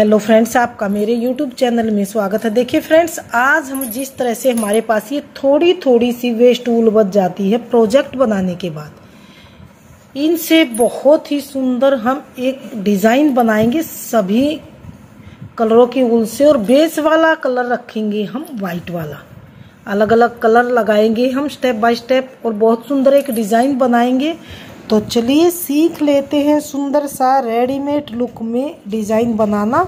Hello friends, आपका मेरे YouTube channel में स्वागत है। देखिए फ्रेंड्स, आज हम जिस तरह से हमारे पास ये थोड़ी थोड़ी सी वेस्ट ऊल बच जाती है प्रोजेक्ट बनाने के बाद, इनसे बहुत ही सुंदर हम एक डिजाइन बनाएंगे सभी कलरों की ऊल से। और बेस वाला कलर रखेंगे हम वाइट वाला, अलग अलग कलर लगाएंगे हम स्टेप बाय स्टेप और बहुत सुंदर एक डिजाइन बनाएंगे। तो चलिए सीख लेते हैं सुंदर सा रेडीमेड लुक में डिज़ाइन बनाना।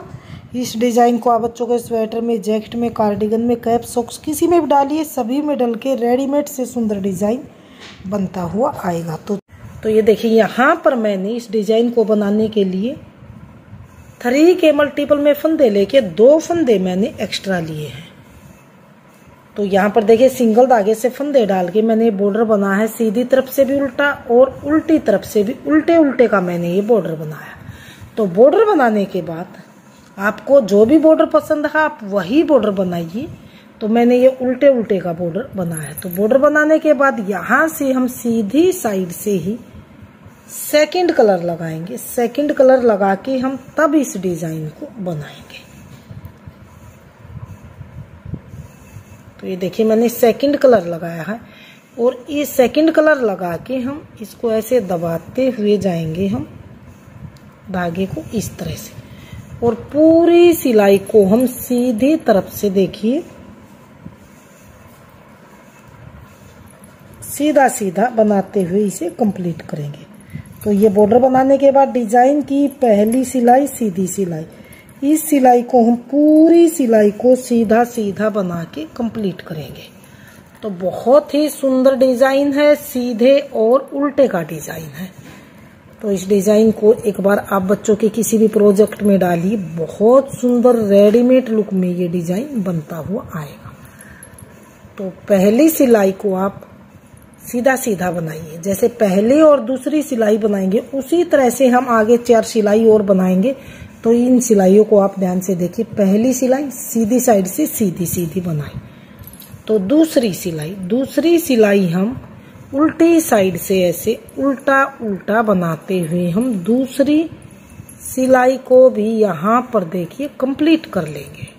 इस डिज़ाइन को आप बच्चों के स्वेटर में, जैकेट में, कार्डिगन में, कैप, सॉक्स किसी में भी डालिए, सभी में डल के रेडीमेड से सुंदर डिज़ाइन बनता हुआ आएगा। तो ये देखिए, यहाँ पर मैंने इस डिज़ाइन को बनाने के लिए 3 के मल्टीपल में फंदे लेके 2 फंदे मैंने एक्स्ट्रा लिए हैं। तो यहाँ पर देखिए, सिंगल धागे से फंदे डाल के मैंने ये बॉर्डर बना है। सीधी तरफ से भी उल्टा और उल्टी तरफ से भी उल्टे उल्टे का मैंने ये बॉर्डर बनाया। तो बॉर्डर बनाने के बाद आपको जो भी बॉर्डर पसंद है आप वही बॉर्डर बनाइए। तो मैंने ये उल्टे उल्टे का बॉर्डर बनाया है। तो बॉर्डर बनाने के बाद यहाँ से हम सीधी साइड से ही सेकंड कलर लगाएंगे। सेकंड कलर लगा के हम तब इस डिजाइन को बनाएंगे। तो ये देखिए, मैंने सेकंड कलर लगाया है और ये सेकंड कलर लगा के हम इसको ऐसे दबाते हुए जाएंगे हम धागे को इस तरह से, और पूरी सिलाई को हम सीधी तरफ से देखिए सीधा सीधा बनाते हुए इसे कंप्लीट करेंगे। तो ये बॉर्डर बनाने के बाद डिजाइन की पहली सिलाई सीधी सिलाई, इस सिलाई को हम पूरी सिलाई को सीधा सीधा बना के कंप्लीट करेंगे। तो बहुत ही सुंदर डिजाइन है, सीधे और उल्टे का डिजाइन है। तो इस डिजाइन को एक बार आप बच्चों के किसी भी प्रोजेक्ट में डालिए, बहुत सुंदर रेडीमेड लुक में ये डिजाइन बनता हुआ आएगा। तो पहली सिलाई को आप सीधा सीधा बनाइए, जैसे पहली और दूसरी सिलाई बनाएंगे उसी तरह से हम आगे 4 सिलाई और बनाएंगे। तो इन सिलाइयों को आप ध्यान से देखिए। पहली सिलाई सीधी साइड से सीधी सीधी बनाई, तो दूसरी सिलाई हम उल्टी साइड से ऐसे उल्टा उल्टा बनाते हुए हम दूसरी सिलाई को भी यहाँ पर देखिए कंप्लीट कर लेंगे।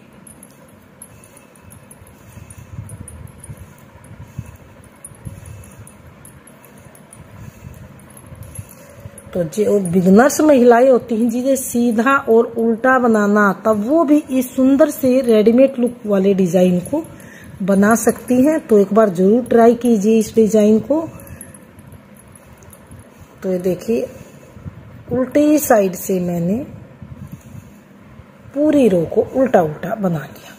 तो जो बिगनर्स महिलाएं होती हैं जिन्हें सीधा और उल्टा बनाना आता, वो भी इस सुंदर से रेडीमेड लुक वाले डिजाइन को बना सकती हैं। तो एक बार जरूर ट्राई कीजिए इस डिजाइन को। तो ये देखिए, उल्टी साइड से मैंने पूरी रो को उल्टा उल्टा बना लिया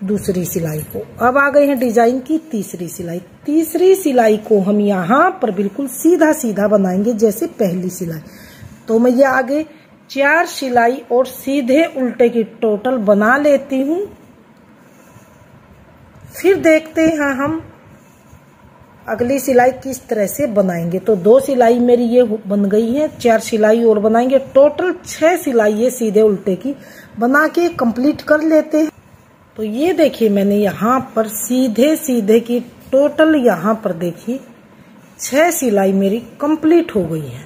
दूसरी सिलाई को। अब आ गए हैं डिजाइन की तीसरी सिलाई। तीसरी सिलाई को हम यहाँ पर बिल्कुल सीधा सीधा बनाएंगे जैसे पहली सिलाई। तो मैं ये आगे 4 सिलाई और सीधे उल्टे की टोटल बना लेती हूँ। फिर देखते हैं हम अगली सिलाई किस तरह से बनाएंगे। तो 2 सिलाई मेरी ये बन गई है, 4 सिलाई और बनाएंगे। टोटल 6 सिलाई ये सीधे उल्टे की बना के कंप्लीट कर लेते हैं। तो ये देखिए, मैंने यहाँ पर सीधे सीधे की टोटल यहाँ पर देखिए 6 सिलाई मेरी कंप्लीट हो गई है।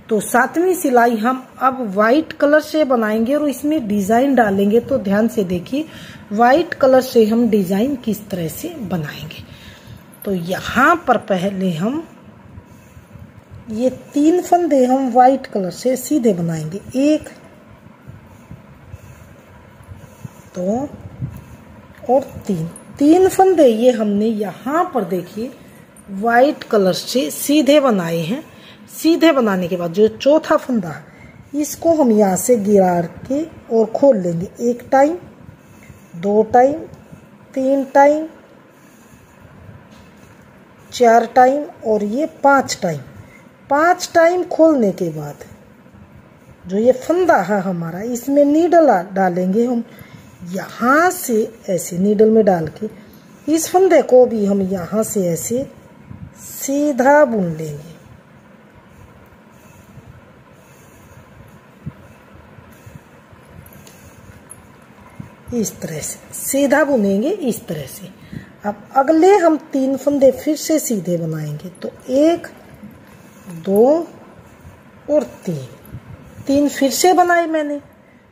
तो 7वीं सिलाई हम अब वाइट कलर से बनाएंगे और इसमें डिजाइन डालेंगे। तो ध्यान से देखिए, वाइट कलर से हम डिजाइन किस तरह से बनाएंगे। तो यहाँ पर पहले हम ये 3 फंदे हम वाइट कलर से सीधे बनाएंगे। 1 2 और 3 फंदे ये हमने यहाँ पर देखिए वाइट कलर से सीधे बनाए हैं। सीधे बनाने के बाद जो चौथा फंदा है इसको हम यहाँ से गिरा के और खोल लेंगे। 1 टाइम, 2 टाइम, 3 टाइम, 4 टाइम और ये 5 टाइम। 5 टाइम खोलने के बाद जो ये फंदा है हमारा, इसमें नीडल डालेंगे हम यहाँ से ऐसे नीडल में डाल के इस फंदे को भी हम यहाँ से ऐसे सीधा बुन लेंगे। इस तरह से सीधा बुनेंगे, इस तरह से। अब अगले हम 3 फंदे फिर से सीधे बनाएंगे। तो 1 2 और 3 फिर से बनाए मैंने।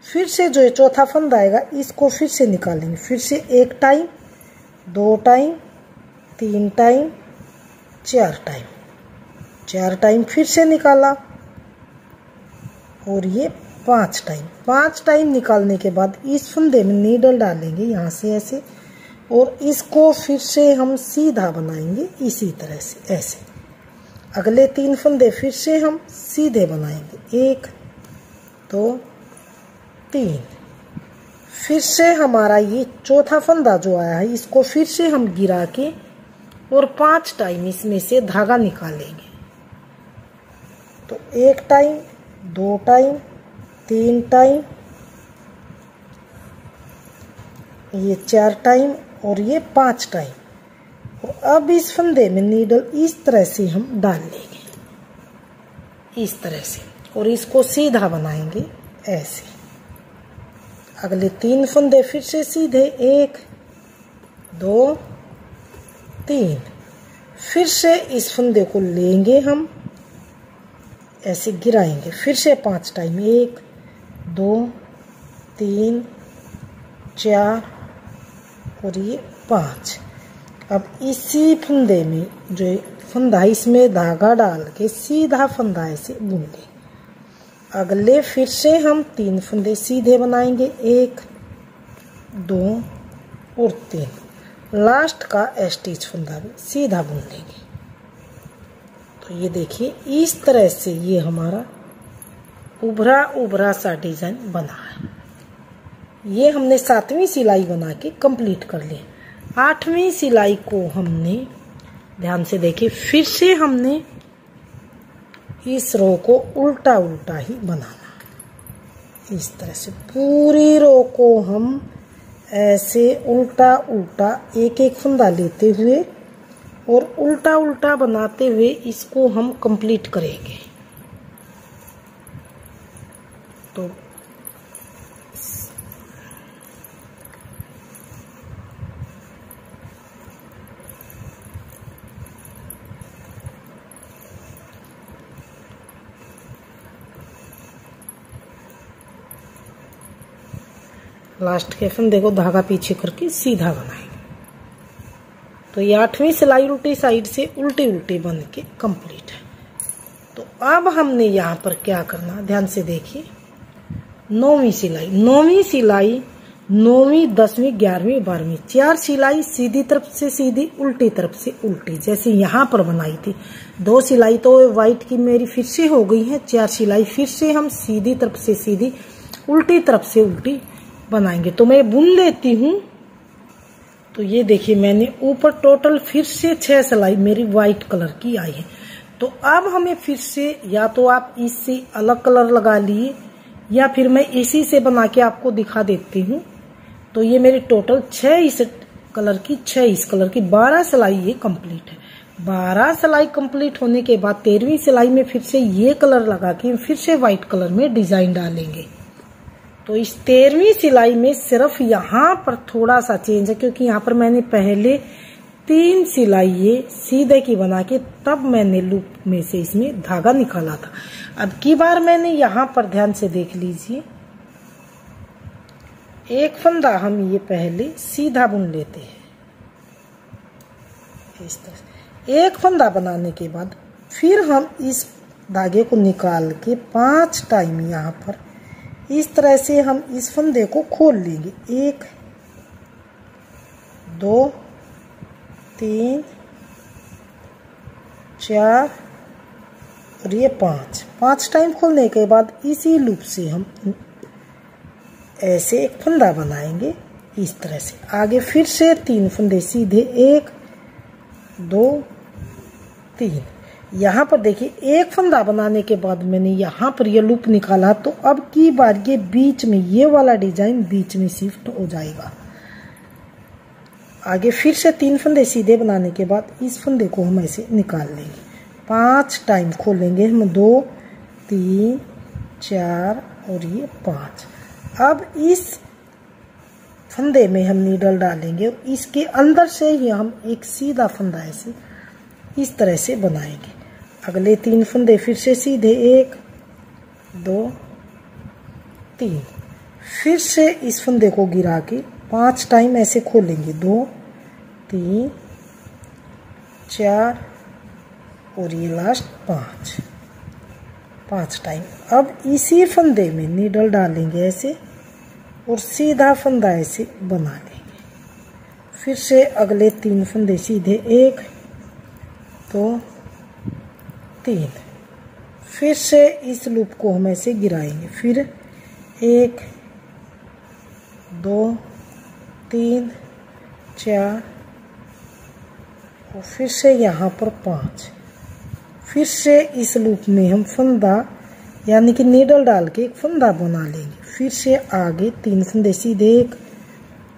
फिर से जो चौथा फंदा आएगा इसको फिर से निकालेंगे। फिर से 1 time, 2 time, 3 time, 4 time, 4 time फिर से निकाला और ये 5 टाइम। 5 टाइम निकालने के बाद इस फंदे में नीडल डालेंगे यहाँ से ऐसे, और इसको फिर से हम सीधा बनाएंगे इसी तरह से ऐसे। अगले 3 फंदे फिर से हम सीधे बनाएंगे, 1 2 3। फिर से हमारा ये चौथा फंदा जो आया है इसको फिर से हम गिरा के और 5 टाइम इसमें से धागा निकालेंगे। तो 1 टाइम, 2 टाइम, 3 टाइम, ये 4 टाइम और ये 5 टाइम। और अब इस फंदे में नीडल इस तरह से हम डाल लेंगे, इस तरह से, और इसको सीधा बनाएंगे ऐसे। अगले 3 फंदे फिर से सीधे, 1 2 3। फिर से इस फंदे को लेंगे हम ऐसे गिराएंगे, फिर से 5 टाइम, 1 2 3 4 और ये 5। अब इसी फंदे में जो फंदा है इसमें धागा डाल के सीधा फंदा ऐसे बुन लेंगे। अगले फिर से हम 3 फंदे सीधे बनाएंगे, 1 2 और 3। लास्ट का स्टिच फंदा भी सीधा बुन लेंगे। तो ये देखिए इस तरह से ये हमारा उभरा उभरा सा डिजाइन बना है। ये हमने 7वीं सिलाई बना के कंप्लीट कर ली। 8वीं सिलाई को हमने ध्यान से देखिए, फिर से हमने इस रो को उल्टा उल्टा ही बनाना। इस तरह से पूरी रो को हम ऐसे उल्टा उल्टा एक एक फंदा लेते हुए और उल्टा उल्टा बनाते हुए इसको हम कंप्लीट करेंगे। तो लास्ट के फंदे को धागा पीछे करके सीधा बनाएंगे। तो ये 8वीं सिलाई उल्टी साइड से उल्टे उल्टे बन के कंप्लीट है। तो अब हमने यहाँ पर क्या करना, ध्यान से देखिए। 9वीं सिलाई, 9वीं सिलाई, 9वीं 10वीं 11वीं 12वीं 4 सिलाई सीधी तरफ से सीधी, उल्टी तरफ से उल्टी, जैसे यहाँ पर बनाई थी। 2 सिलाई तो व्हाइट की मेरी फिर से हो गई है। 4 सिलाई फिर से हम सीधी तरफ से सीधी, उल्टी तरफ से उल्टी बनाएंगे। तो मैं बुन लेती हूँ। तो ये देखिए मैंने ऊपर टोटल फिर से 6 सिलाई मेरी व्हाइट कलर की आई है। तो अब हमें फिर से, या तो आप इससे अलग कलर लगा लिए या फिर मैं इसी से बना के आपको दिखा देती हूँ। तो ये मेरी टोटल 6 इस कलर की, 6 इस कलर की, 12 सिलाई ये कंप्लीट है। 12 सिलाई कंप्लीट होने के बाद 13वीं सिलाई में फिर से ये कलर लगा के फिर से व्हाइट कलर में डिजाइन डालेंगे। तो इस 13वीं सिलाई में सिर्फ यहाँ पर थोड़ा सा चेंज है, क्योंकि यहाँ पर मैंने पहले 3 सिलाई ये सीधे की बना के तब मैंने लूप में से इसमें धागा निकाला था। अब की बार मैंने यहाँ पर ध्यान से देख लीजिए, एक फंदा हम ये पहले सीधा बुन लेते हैं इस तरह से। एक फंदा बनाने के बाद फिर हम इस धागे को निकाल के 5 टाइम यहाँ पर इस तरह से हम इस फंदे को खोल लेंगे। 1 2 3 4 और ये 5 टाइम खोलने के बाद इसी लूप से हम ऐसे एक फंदा बनाएंगे इस तरह से। आगे फिर से 3 फंदे सीधे, 1 2 3। यहाँ पर देखिए एक फंदा बनाने के बाद मैंने यहाँ पर ये लूप निकाला, तो अब की बार ये बीच में ये वाला डिजाइन बीच में शिफ्ट हो जाएगा। आगे फिर से 3 फंदे सीधे बनाने के बाद इस फंदे को हम ऐसे निकाल लेंगे। 5 टाइम खोलेंगे हम, 2 3 4 और ये 5। अब इस फंदे में हम नीडल डालेंगे और इसके अंदर से ही हम एक सीधा फंदा ऐसे इस तरह से बनाएंगे। अगले 3 फंदे फिर से सीधे, 1 2 3। फिर से इस फंदे को गिरा के 5 टाइम ऐसे खोलेंगे, 2 3 4 और ये लास्ट 5 टाइम। अब इसी फंदे में नीडल डालेंगे ऐसे और सीधा फंदा ऐसे बना लेंगे। फिर से अगले 3 फंदे सीधे, 1 2 3। फिर से इस लूप को हम ऐसे गिराएंगे, फिर 1 2 3 4 और फिर से यहाँ पर 5। फिर से इस लूप में हम फंदा यानी कि नीडल डाल के एक फंदा बना लेंगे। फिर से आगे 3 फंदे सीधे, 1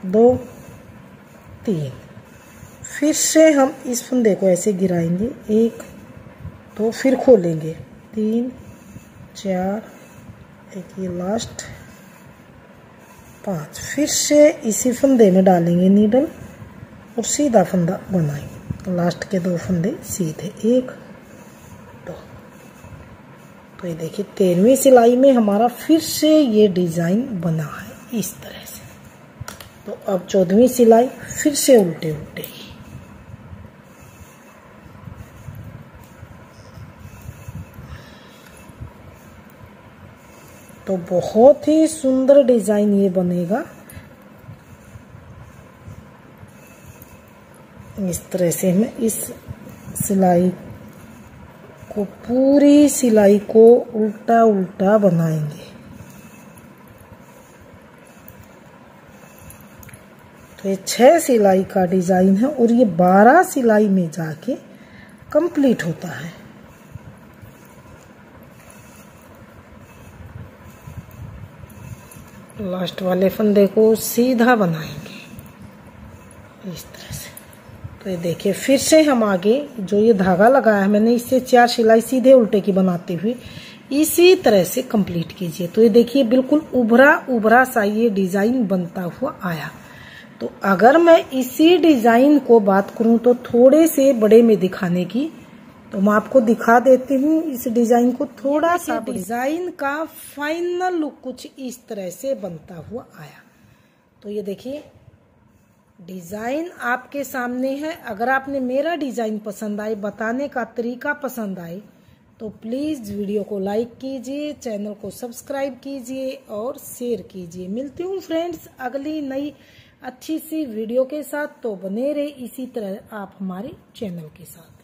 2 3। फिर से हम इस फंदे को ऐसे गिराएंगे, 1 2, फिर खोलेंगे 3 4, एक ये लास्ट 5। फिर से इसी फंदे में डालेंगे नीडल और सीधा फंदा बनाएंगे। लास्ट के 2 फंदे सीधे, 1 2। तो ये देखिए 13वीं सिलाई में हमारा फिर से ये डिजाइन बना है इस तरह से। तो अब 14वीं सिलाई फिर से उल्टे उल्टे ही। तो बहुत ही सुंदर डिजाइन ये बनेगा। इस तरह से हम इस सिलाई को, पूरी सिलाई को उल्टा उल्टा बनाएंगे। तो ये 6 सिलाई का डिजाइन है और ये 12 सिलाई में जाके कंप्लीट होता है। लास्ट वाले फंदे को सीधा बनाएंगे इस तरह से। तो ये देखिए फिर से हम आगे जो ये धागा लगाया है मैंने, इससे 4 सिलाई सीधे उल्टे की बनाते हुए इसी तरह से कंप्लीट कीजिए। तो ये देखिए बिल्कुल उभरा उभरा सा ये डिजाइन बनता हुआ आया। तो अगर मैं इसी डिजाइन को बात करूं तो थोड़े से बड़े में दिखाने की, तो मैं आपको दिखा देती हूँ इस डिजाइन को थोड़ा सा। डिजाइन का फाइनल लुक कुछ इस तरह से बनता हुआ आया। तो ये देखिए डिजाइन आपके सामने है। अगर आपने मेरा डिजाइन पसंद आए, बताने का तरीका पसंद आए, तो प्लीज वीडियो को लाइक कीजिए, चैनल को सब्सक्राइब कीजिए और शेयर कीजिए। मिलती हूँ फ्रेंड्स अगली नई अच्छी सी वीडियो के साथ। तो बने रहे इसी तरह आप हमारे चैनल के साथ।